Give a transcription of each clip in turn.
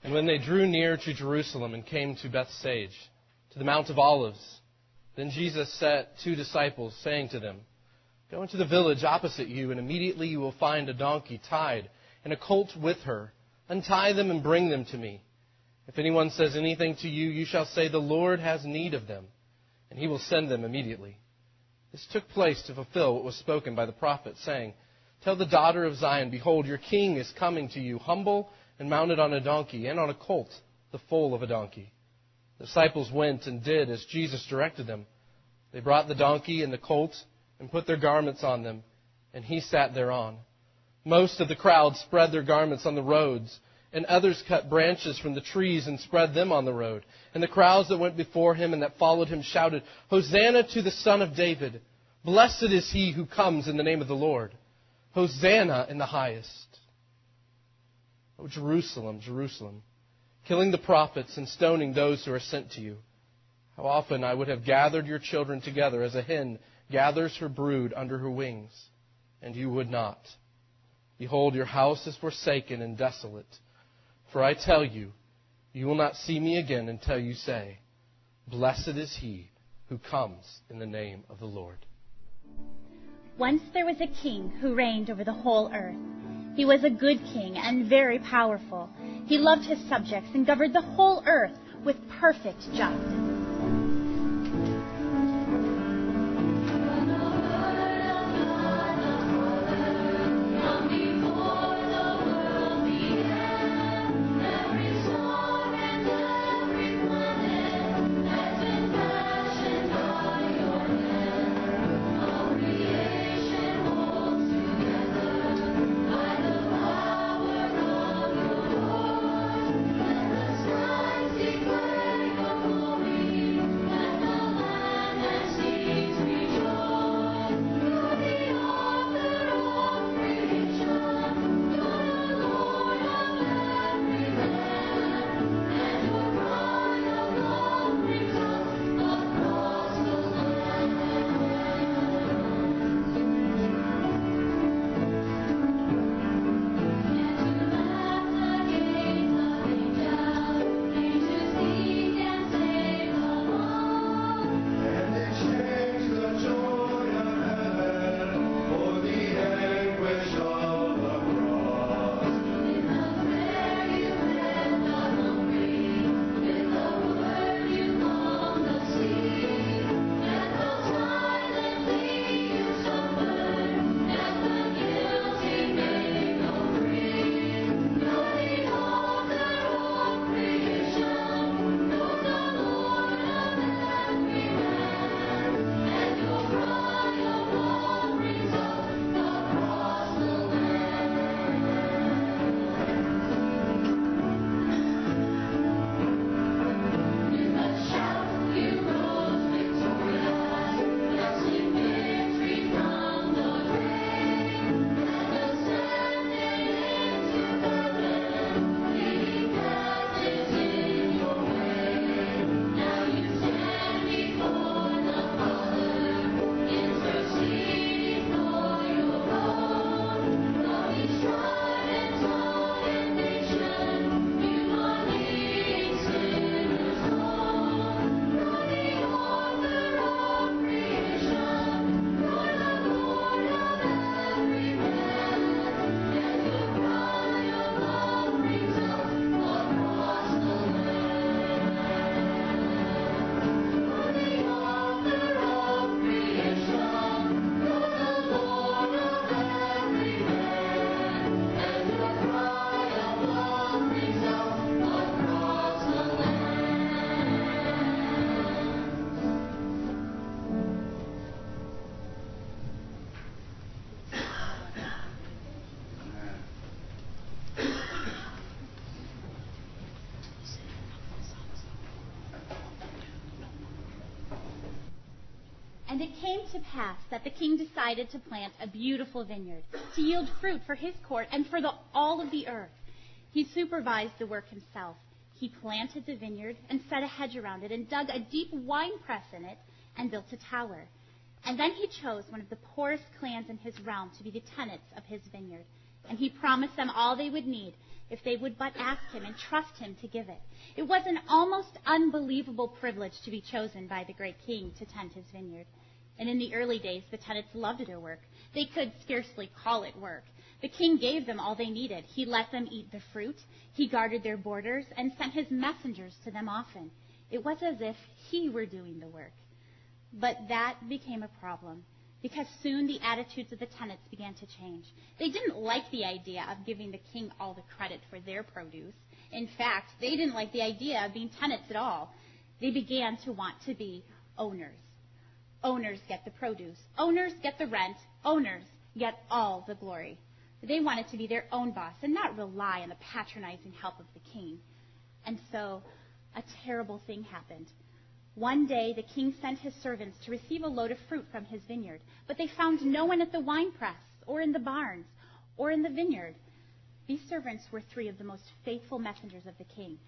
And when they drew near to Jerusalem and came to Bethphage, to the Mount of Olives, then Jesus sent 2 disciples, saying to them, "Go into the village opposite you, and immediately you will find a donkey tied and a colt with her. Untie them and bring them to me. If anyone says anything to you, you shall say, 'The Lord has need of them,' and he will send them immediately." This took place to fulfill what was spoken by the prophet, saying, "Tell the daughter of Zion, behold, your king is coming to you, humble and mounted on a donkey, and on a colt, the foal of a donkey." The disciples went and did as Jesus directed them. They brought the donkey and the colt and put their garments on them, and he sat thereon. Most of the crowd spread their garments on the roads, and others cut branches from the trees and spread them on the road. And the crowds that went before him and that followed him shouted, "Hosanna to the Son of David! Blessed is he who comes in the name of the Lord! Hosanna in the highest!" O Jerusalem, Jerusalem, killing the prophets and stoning those who are sent to you. How often I would have gathered your children together as a hen gathers her brood under her wings, and you would not. Behold, your house is forsaken and desolate. For I tell you, you will not see me again until you say, "Blessed is he who comes in the name of the Lord." Once there was a king who reigned over the whole earth. He was a good king and very powerful. He loved his subjects and governed the whole earth with perfect justice. And it came to pass that the king decided to plant a beautiful vineyard to yield fruit for his court and for all of the earth. He supervised the work himself. He planted the vineyard and set a hedge around it and dug a deep winepress in it and built a tower. And then he chose one of the poorest clans in his realm to be the tenants of his vineyard. and he promised them all they would need if they would but ask him and trust him to give it. It was an almost unbelievable privilege to be chosen by the great king to tend his vineyard. And in the early days, the tenants loved their work. They could scarcely call it work. The king gave them all they needed. He let them eat the fruit. He guarded their borders and sent his messengers to them often. It was as if he were doing the work. But that became a problem, because soon the attitudes of the tenants began to change. They didn't like the idea of giving the king all the credit for their produce. In fact, they didn't like the idea of being tenants at all. They began to want to be owners. Owners get the produce. Owners get the rent. Owners get all the glory. They wanted to be their own boss and not rely on the patronizing help of the king. And so a terrible thing happened. One day, the king sent his servants to receive a load of fruit from his vineyard, but they found no one at the winepress, or in the barns, or in the vineyard. These servants were 3 of the most faithful messengers of the king.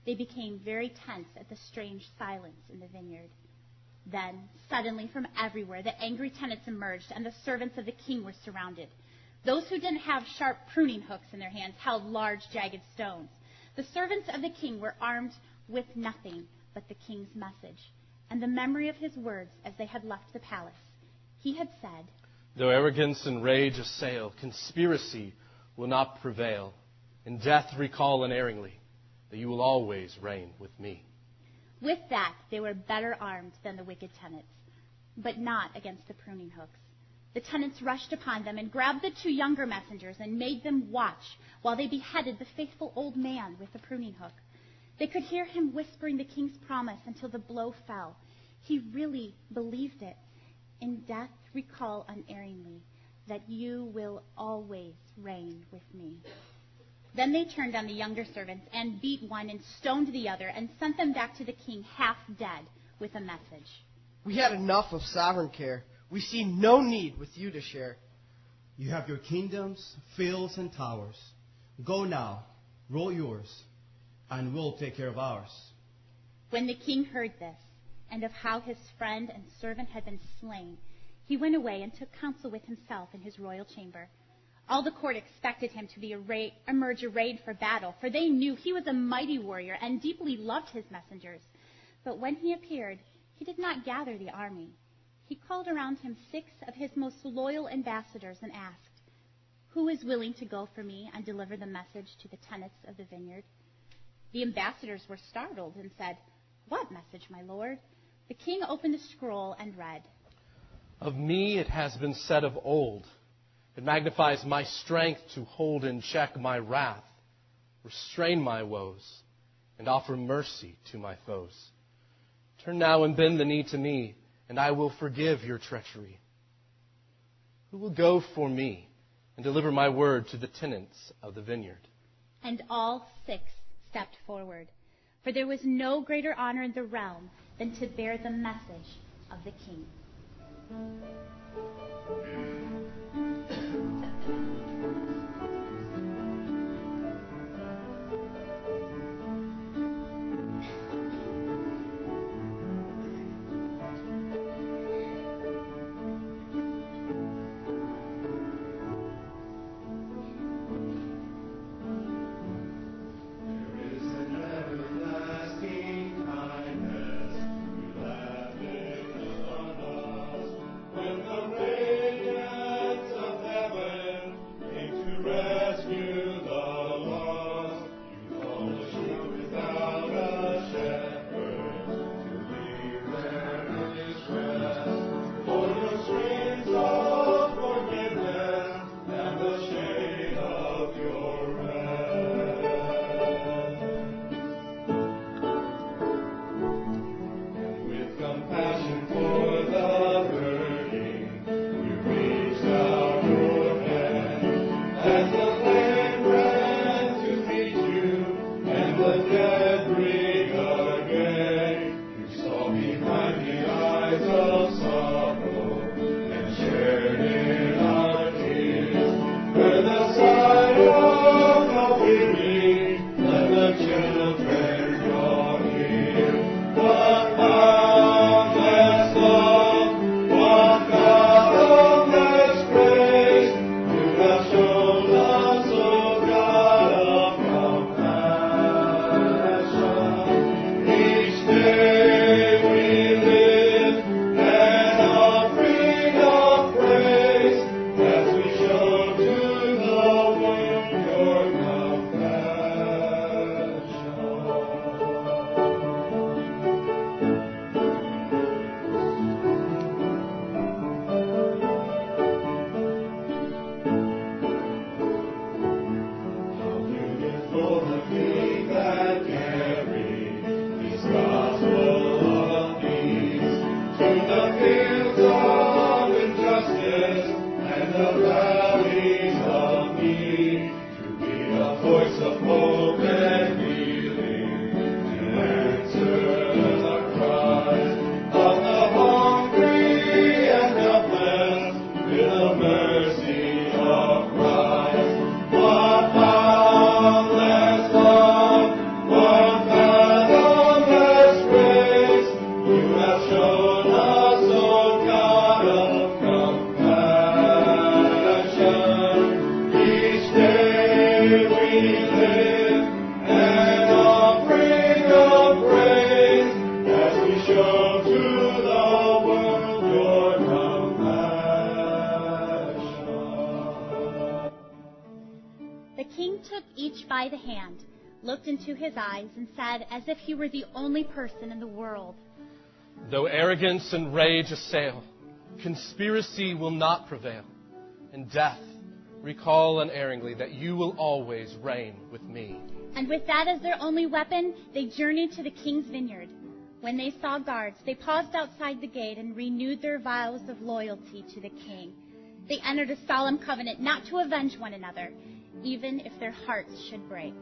They became very tense at the strange silence in the vineyard. Then, suddenly, from everywhere, the angry tenants emerged, and the servants of the king were surrounded. Those who didn't have sharp pruning hooks in their hands held large, jagged stones. The servants of the king were armed with nothing but the king's message, and the memory of his words as they had left the palace. He had said, "Though arrogance and rage assail, conspiracy will not prevail, and death recall unerringly, that you will always reign with me." With that, they were better armed than the wicked tenants, but not against the pruning hooks. The tenants rushed upon them and grabbed the 2 younger messengers and made them watch while they beheaded the faithful old man with the pruning hook. They could hear him whispering the king's promise until the blow fell. He really believed it. In death, recall unerringly that you will always reign with me. Then they turned on the younger servants and beat one and stoned the other and sent them back to the king half dead with a message. "We had enough of sovereign care. We see no need with you to share. You have your kingdoms, fields, and towers. Go now, rule yours, and we'll take care of ours." When the king heard this, and of how his friend and servant had been slain, he went away and took counsel with himself in his royal chamber. All the court expected him to emerge arrayed for battle, for they knew he was a mighty warrior and deeply loved his messengers. But when he appeared, he did not gather the army. He called around him 6 of his most loyal ambassadors and asked, "Who is willing to go for me and deliver the message to the tenants of the vineyard?" The ambassadors were startled and said, "What message, my lord?" The king opened the scroll and read, "Of me it has been said of old, it magnifies my strength to hold in check my wrath, restrain my woes, and offer mercy to my foes. Turn now and bend the knee to me, and I will forgive your treachery. Who will go for me and deliver my word to the tenants of the vineyard?" And all 6 stepped forward, for there was no greater honor in the realm than to bear the message of the king. When the radiant for the King that carried His gospel of peace to the fields of injustice and the valleys of need, to be a voice of hope and healing, and answer the cries of the hungry and helpless with the mercy of Christ. What boundless love, what fathomless grace, You have shown us, O God of compassion. Each day we live an offering of praise as we show to the world Your compassion. The king took each by the hand, looked into his eyes, and said, as if he were the only person in the world, Though arrogance and rage assail, conspiracy will not prevail. And death, recall unerringly that You will always reign with me. And with that as their only weapon, they journeyed to the king's vineyard. When they saw guards, they paused outside the gate and renewed their vows of loyalty to the king. They entered a solemn covenant not to avenge one another, even if their hearts should break.